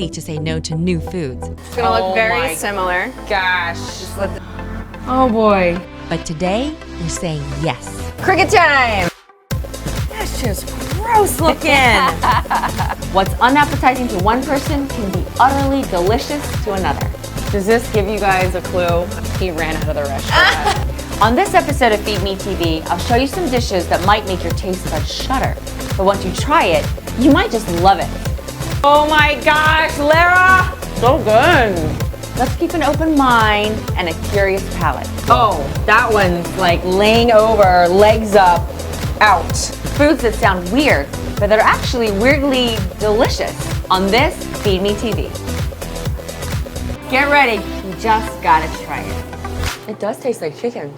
okay to say no to new foods. It's gonna look very similar. Gosh. Oh boy. But today, we're saying yes. Cricket time! That's just gross looking. What's unappetizing to one person can be utterly delicious to another. Does this give you guys a clue? He ran out of the restaurant. On this episode of Feed Me TV, I'll show you some dishes that might make your taste buds shudder. But once you try it, you might just love it. Oh my gosh, Lara! So good. Let's keep an open mind and a curious palate. Oh, that one's like laying over, legs up, out. Foods that sound weird, but they're actually weirdly delicious on this Feed Me TV. Get ready, you just gotta try it. It does taste like chicken.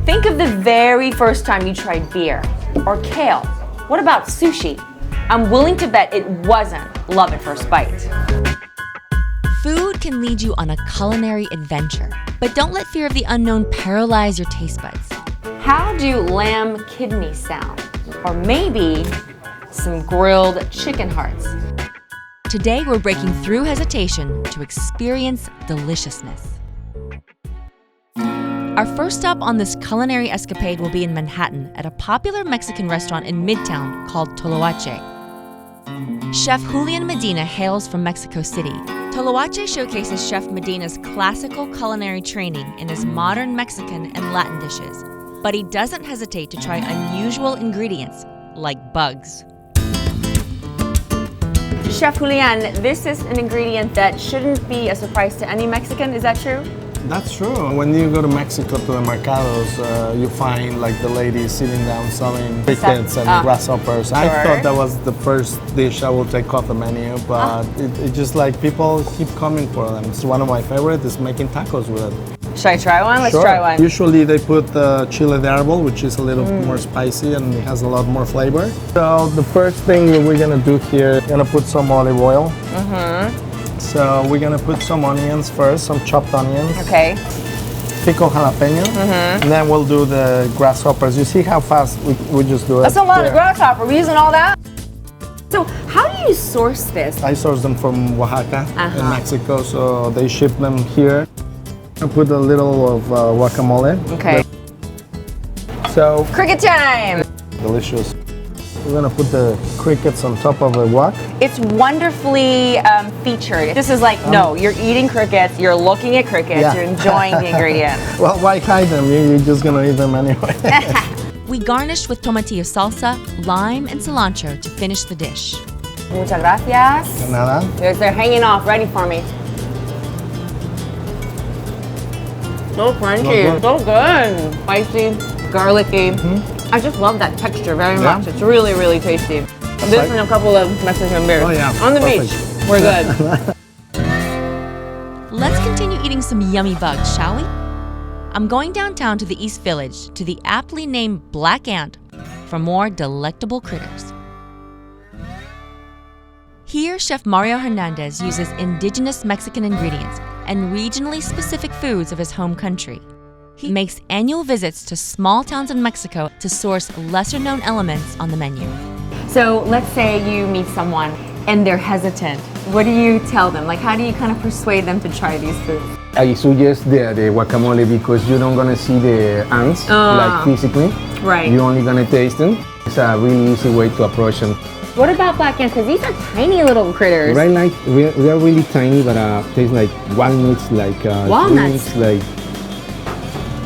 Think of the very first time you tried beer or kale. What about sushi? I'm willing to bet it wasn't love at first bite. Food can lead you on a culinary adventure, but don't let fear of the unknown paralyze your taste buds. How do lamb kidneys sound? Or maybe some grilled chicken hearts. Today, we're breaking through hesitation to experience deliciousness. Our first stop on this culinary escapade will be in Manhattan at a popular Mexican restaurant in Midtown called Toloache. Chef Julian Medina hails from Mexico City. Toloache showcases Chef Medina's classical culinary training in his modern Mexican and Latin dishes, but he doesn't hesitate to try unusual ingredients like bugs. Chef Julian, this is an ingredient that shouldn't be a surprise to any Mexican, is that true? That's true. When you go to Mexico to the mercados, you find like the ladies sitting down selling crickets and grasshoppers. Sure. I thought that was the first dish I will take off the menu, but it just like people keep coming for them. It's one of my favorites is making tacos with it. Should I try one? Let's Sure. try one. Usually they put chile de árbol, which is a little more spicy and it has a lot more flavor. So the first thing that we're gonna do here, we're gonna put some olive oil. So we're gonna put some onions first, some chopped onions. Okay. Pico jalapeno, and then we'll do the grasshoppers. You see how fast we just do it? That's a lot there. of grasshopper. We're using all that? So how do you source this? I source them from Oaxaca in Mexico, so they ship them here. I put a little of guacamole. Okay. So Cricket time! delicious. We're gonna put the crickets on top of the wok. It's wonderfully featured. This is like, no, you're eating crickets, you're looking at crickets, Yeah. you're enjoying the ingredients. Well, why hide them? You're just gonna eat them anyway. We garnish with tomatillo salsa, lime, and cilantro to finish the dish. Muchas gracias. Nada. They're hanging off, ready for me. So crunchy, so good. Spicy, garlicky. I just love that texture very much. It's really, really tasty. This like- and a couple of Mexican beers. Oh, yeah. On the Perfect. beach. We're good. Let's continue eating some yummy bugs, shall we? I'm going downtown to the East Village to the aptly named Blackened for more delectable critters. Here, Chef Mario Hernandez uses indigenous Mexican ingredients and regionally specific foods of his home country. He makes annual visits to small towns in Mexico to source lesser-known elements on the menu. So let's say you meet someone and they're hesitant. What do you tell them? Like, how do you kind of persuade them to try these foods? I suggest the guacamole because you're not gonna see the ants like physically. Right. You're only gonna taste them. It's a really easy way to approach them. What about Blackened? Because these are tiny little critters. Right, like they're really tiny, but taste like walnuts, like Walnuts? drinks, like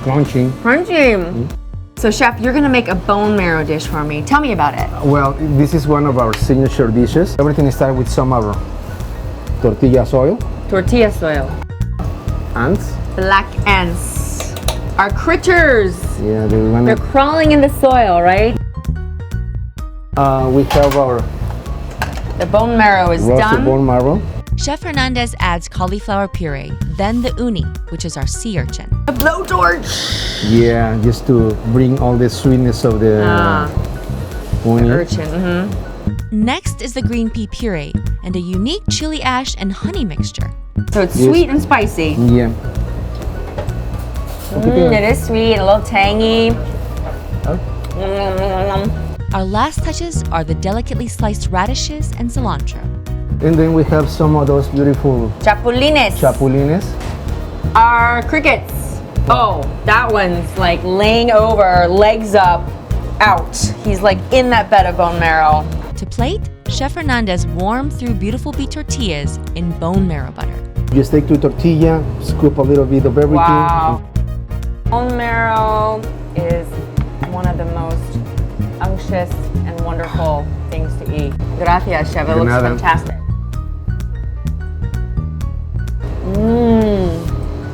crunchy. Crunchy. So Chef, you're gonna make a bone marrow dish for me. Tell me about it. Well, this is one of our signature dishes. Everything starts with some of our tortilla soil, Tortilla soil. ants. Black ants. Our critters. Yeah, They're crawling in the soil, right? we have our The bone marrow is roasted done. bone marrow. Chef Hernandez adds cauliflower puree, then the uni, which is our sea urchin. The blowtorch. Yeah, just to bring all the sweetness of the uni. Urchin. Next is the green pea puree and a unique chili ash and honey mixture. So it's Yes. sweet and spicy. Yeah. It is sweet, a little tangy. Our last touches are the delicately sliced radishes and cilantro. And then we have some of those beautiful Chapulines. chapulines. Are crickets. Oh, that one's like laying over, legs up, out. He's like in that bed of bone marrow. To plate, Chef Hernandez warmed through beautiful beef tortillas in bone marrow butter. Just take two tortilla, scoop a little bit of everything. Wow. Bone marrow is one of the most unctuous and wonderful things to eat. Gracias, Chef. It looks nada. fantastic.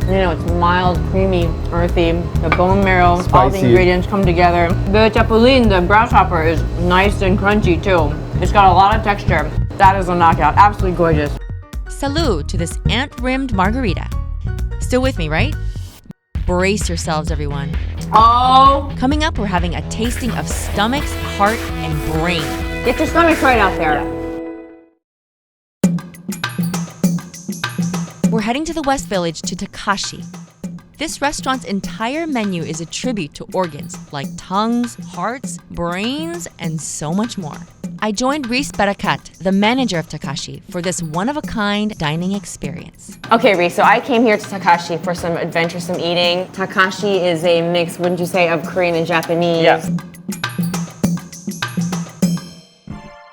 You know, it's mild, creamy, earthy. The bone marrow, all the Spicy. ingredients come together. The chapulín, the grasshopper, is nice and crunchy too. It's got a lot of texture. That is a knockout. Absolutely gorgeous. Salud to this ant-rimmed margarita. Still with me, right? Brace yourselves, everyone. Oh, Coming up, we're having a tasting of stomachs, heart, and brain. get your stomachs right out there. We're heading to the West Village to Takashi. This restaurant's entire menu is a tribute to organs like tongues, hearts, brains, and so much more. I joined Reese Barakat, the manager of Takashi, for this one-of-a-kind dining experience. Okay, Reese, so I came here to Takashi for some adventuresome eating. Takashi is a mix, wouldn't you say, of Korean and Japanese? Yeah.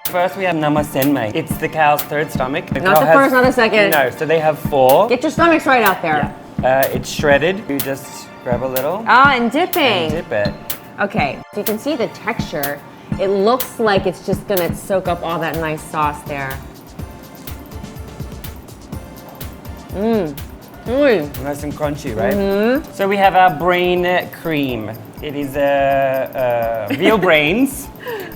First we have nama senmei. It's the cow's third stomach. Not the first, not the second. No, so they have 4. Get your stomachs right out there. It's shredded. You just grab a little Ah, and dipping. and dip it. Okay, so you can see the texture. It looks like it's just gonna soak up all that nice sauce there. Nice and crunchy, right? So we have our brain cream. It is veal brains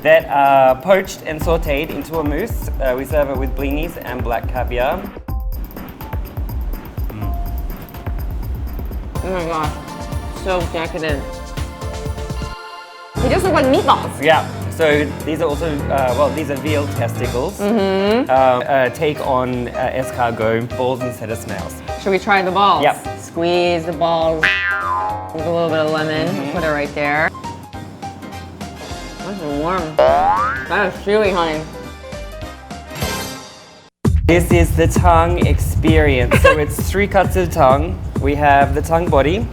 that are poached and sauteed into a mousse. We serve it with blinis and black caviar. Oh my gosh, so decadent. They just look like meatballs. Yeah. So these are also, these are veal testicles. Take on escargot balls instead of snails. Should we try the balls? Yep. Squeeze the balls with a little bit of lemon. Put it right there. Nice and warm. That is chewy, honey. This is the tongue experience. So it's 3 cuts of tongue. We have the tongue body,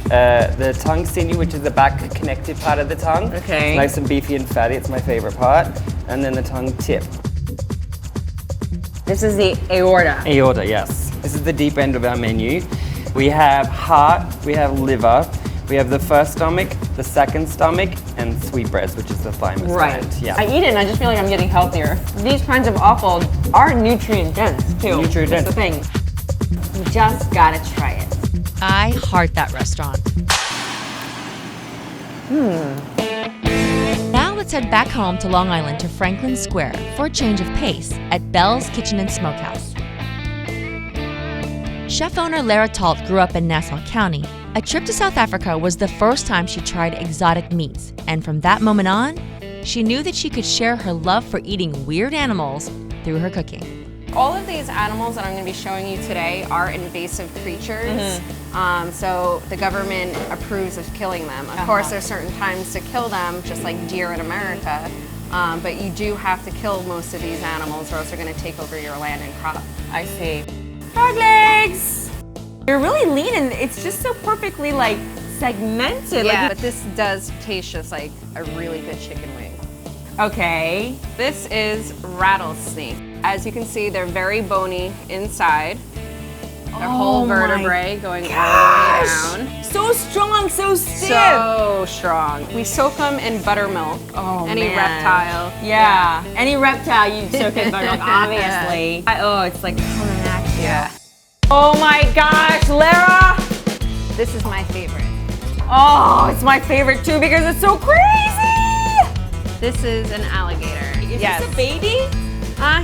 the tongue sinew, which is the back connective part of the tongue. Okay. It's nice and beefy and fatty. It's my favorite part. And then the tongue tip. This is the aorta. Aorta, yes. This is the deep end of our menu. We have heart, we have liver, we have the first stomach, the second stomach, and sweetbreads, which is the thymus Right. gland. Yeah. I eat it and I just feel like I'm getting healthier. These kinds of offal are nutrient dense too. Nutrient That's the thing. You just gotta try it. I heart that restaurant. Now let's head back home to Long Island to Franklin Square for a change of pace at Bell's Kitchen and Smokehouse. Chef owner Lara Talt grew up in Nassau County. A trip to South Africa was the first time she tried exotic meats, and from that moment on, she knew that she could share her love for eating weird animals through her cooking. All of these animals that I'm going to be showing you today are invasive creatures. So the government approves of killing them. Of course, there's certain times to kill them, just like deer in America. But you do have to kill most of these animals or else they're going to take over your land and crop. I see. Frog legs! You're really lean and it's just so perfectly like segmented. Yeah, Like, but this does taste just like a really good chicken wing. okay. This is rattlesnake. As you can see, they're very bony inside. Their whole vertebrae going all the way down. So strong, so stiff. So strong. We soak them in buttermilk. Oh, Any man. reptile. Yeah. Any reptile you soak in buttermilk, obviously. Oh, it's like coming at you. Yeah. Oh my gosh, Lara! This is my favorite. Oh, it's my favorite too because it's so crazy! This is an alligator. Is yes. this a baby?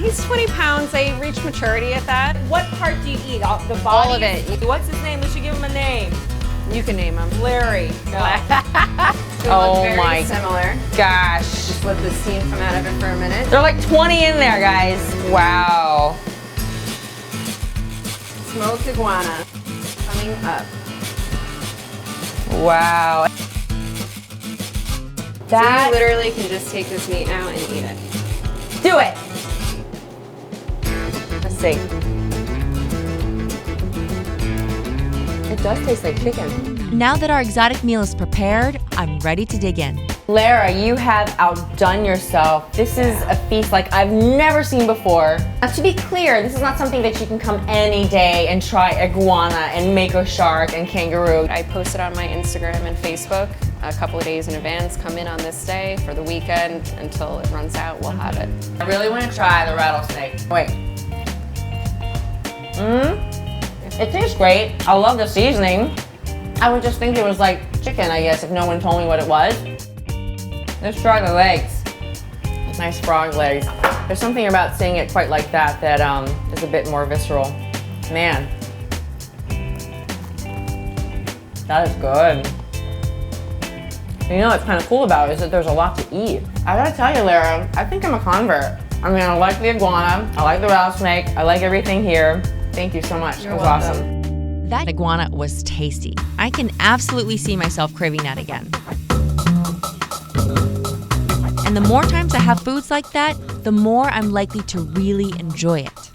He's 20 pounds. They reach maturity at that. What part do you eat? The body? All of it. What's his name? We should give him a name. You can name him. Larry. Oh very my similar. gosh. Just let the steam come out of it for a minute. There are like 20 in there, guys. Wow. Smoked iguana coming up. Wow. So you literally can just take this meat out and eat it. Do it. Let's see. It does taste like chicken. Now that our exotic meal is prepared, I'm ready to dig in. Lara, you have outdone yourself. This is a feast like I've never seen before. Now, to be clear, this is not something that you can come any day and try iguana and mako shark and kangaroo. I post it on my Instagram and Facebook a couple of days in advance. Come in on this day for the weekend until it runs out. We'll have it. I really want to try the rattlesnake. Wait. It tastes great. I love the seasoning. I would just think it was like chicken, I guess, if no one told me what it was. Let's try the legs. Nice frog legs. There's something about seeing it quite like that that is a bit more visceral. Man. That is good. You know what's kind of cool about it is that there's a lot to eat. I gotta tell you, Lara, I think I'm a convert. I mean, I like the iguana, I like the rattlesnake, I like everything here. Thank you so much. It was awesome. That iguana was tasty. I can absolutely see myself craving that again. And the more times I have foods like that, the more I'm likely to really enjoy it.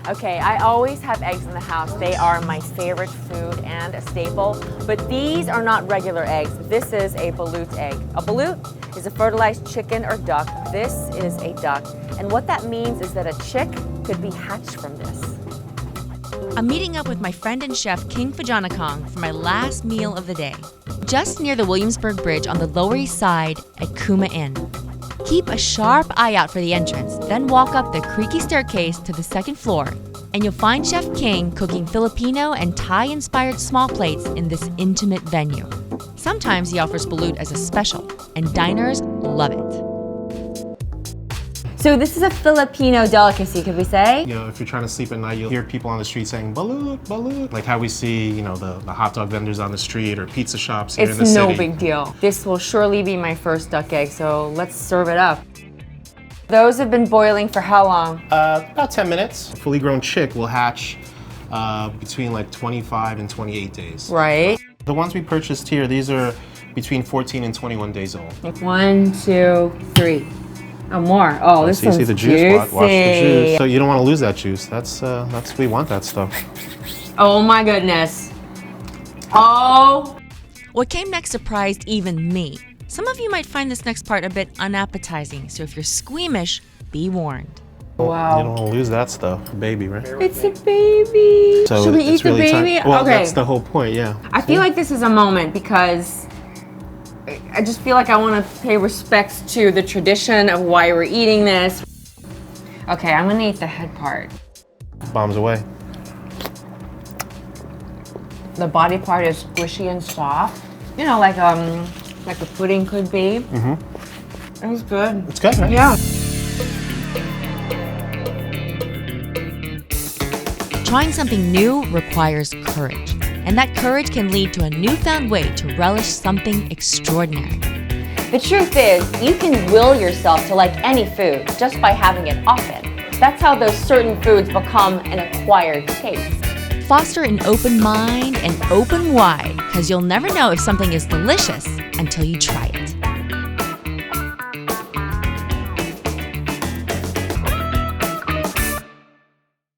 Okay, I always have eggs in the house. They are my favorite food and a staple, but these are not regular eggs. This is a balut egg. A balut is a fertilized chicken or duck. This is a duck. And what that means is that a chick could be hatched from this. I'm meeting up with my friend and chef King Fajanakong for my last meal of the day. Just near the Williamsburg Bridge on the Lower East Side at Kuma Inn. Keep a sharp eye out for the entrance, then walk up the creaky staircase to the second floor, and you'll find Chef King cooking Filipino and Thai-inspired small plates in this intimate venue. Sometimes he offers balut as a special, and diners love it. So this is a Filipino delicacy, could we say? You know, if you're trying to sleep at night, you'll hear people on the street saying, balut, balut. Like how we see, you know, the hot dog vendors on the street or pizza shops here in the It's city. no big deal. This will surely be my first duck egg, so let's serve it up. Those have been boiling for how long? About 10 minutes. A fully grown chick will hatch between like 25 and 28 days. Right. The ones we purchased here, these are between 14 and 21 days old. 1, 2, 3. Oh, more. Oh, this So you one's see the juice, watch the juice. So you don't want to lose that juice. That's we want that stuff. Oh my goodness. Oh. What came next surprised even me. Some of you might find this next part a bit unappetizing, so if you're squeamish, be warned. Wow. You don't want to lose that stuff, baby, right? It's a baby. So Should we it's eat the really baby? Well, okay. that's the whole point, yeah. I feel like this is a moment because I just feel like I want to pay respects to the tradition of why we're eating this. Okay, I'm gonna eat the head part. Bombs away. The body part is squishy and soft. You know, like a pudding could be. Mm-hmm. It was good. It's good, right? Yeah. Trying something new requires courage, and that courage can lead to a newfound way to relish something extraordinary. The truth is, you can will yourself to like any food just by having it often. That's how those certain foods become an acquired taste. Foster an open mind and open wide, because you'll never know if something is delicious until you try